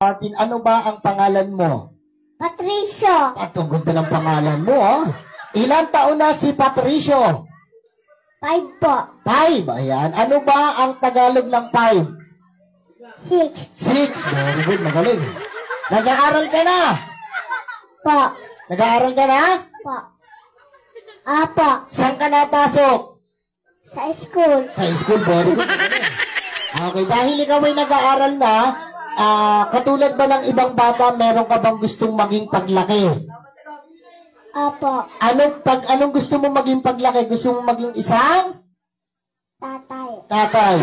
Martin, ano ba ang pangalan mo? Patricio. At ang ganda ng pangalan mo, oh. Ilang taon na si Patricio? 5 po. 5, ayan. Ano ba ang Tagalog ng 5? 6 6, very good, magaling. Nag-aaral ka na? po. Nag-aaral ka na? Po. Apo. Saan ka napasok? Sa school. Sa school, very good, magaling. Okay, dahil ikaw ay nag-aaral na, katulad ba ng ibang bata, meron ka bang gustong maging paglaki? Apo. Anong gusto mo maging paglaki? Gusto mo maging isang? Tatay. Tatay.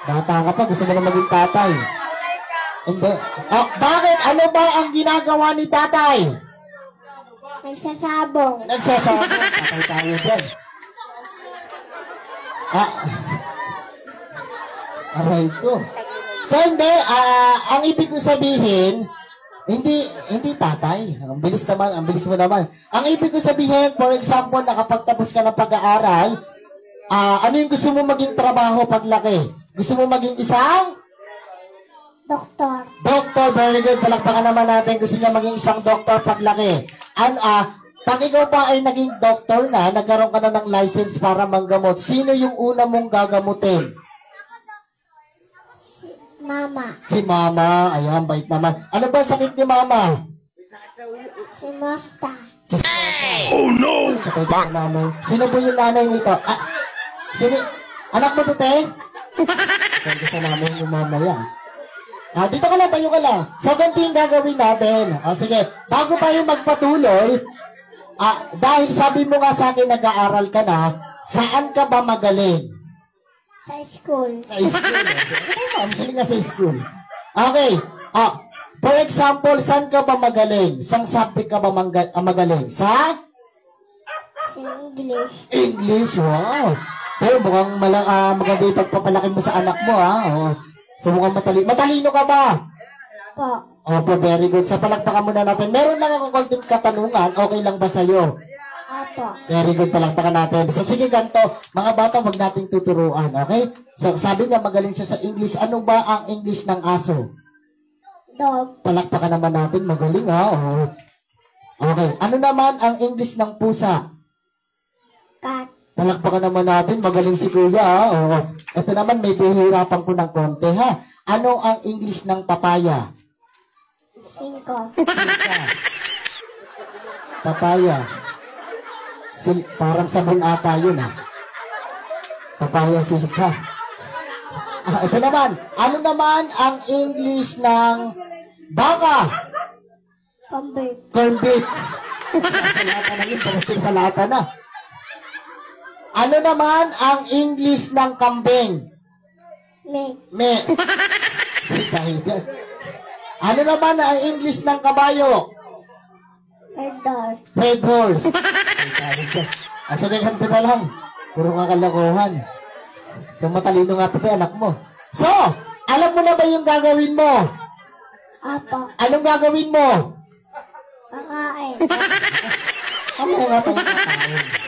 Bata ka pa, gusto mo na maging tatay. Hindi. Bakit? Ano ba ang ginagawa ni tatay? Nagsasabong. Nagsasabong. Tatay tayo dyan. Aray ko. So hindi, ang ibig ko sabihin, hindi tatay. Ang bilis mo naman. Ang ibig ko sabihin, for example, nakapagtapos ka ng pag-aaral, ano yung gusto mo maging trabaho paglaki? Gusto mo maging isang? Doktor. Doktor, very good. Palakpakan naman natin. Gusto niya maging isang doktor paglaki. Pag ikaw pa ay naging doktor na, nagkaroon ka na ng license para manggamot, sino yung una mong gagamutin? Mama. Si Mama. Ayan, bait naman. Ano ba sakit ni Mama? Si Mosta. Oh no! Sino po yung nanay nito? Anak mo to, te? Gusto namin yung Mama yan. Dito ka lang, tayo ka lang. So, ganito yung gagawin natin. Sige, bago tayo magpatuloy, dahil sabi mo nga sa akin, nag-aaral ka na, saan ka ba magaling? Sa school. Sa school. Ang galing nga sa school. Okay. For example, saan ka ba magaling? Saan subject ka ba magaling? Sa? English. English, wow. Pero mukhang maganda yung pagpapalaki mo sa anak mo, ha? So mukhang matalino ka ba? Po. Opo, very good. Sa palakpakan muna natin. Meron lang akong konting katanungan. Okay lang ba sa'yo? Apo. Very good, palakpakan natin. So sige, ganito. Mga bata, wag nating tuturuan, okay? So sabi niya, magaling siya sa English. Ano ba ang English ng aso? Dog. Palakpakan naman natin. Magaling, ha? Okay. Ano naman ang English ng pusa? Cat. Palakpakan naman natin. Magaling si Kuya, ha? Ito naman, medyo hirapan ko ng konti, ha? Ano ang English ng papaya? 5. Papaya. Parang sabon ata yun, ha? Papaya silka. Ito naman. Ano naman ang English ng baka? Corned beef. Corned beef. Sa lata na yun. Pagkasing sa lata na. Ano naman ang English ng kambing? Me. Dahil dyan. Ano naman ang English ng kabayo? Red horse. Red horse. Sabi ganito na lang. Puro kakalokohan. So matalino nga pa anak mo. So, alam mo na ba yung gagawin mo? Apo. Anong gagawin mo? Pakain. Ano nga pa yung kakain?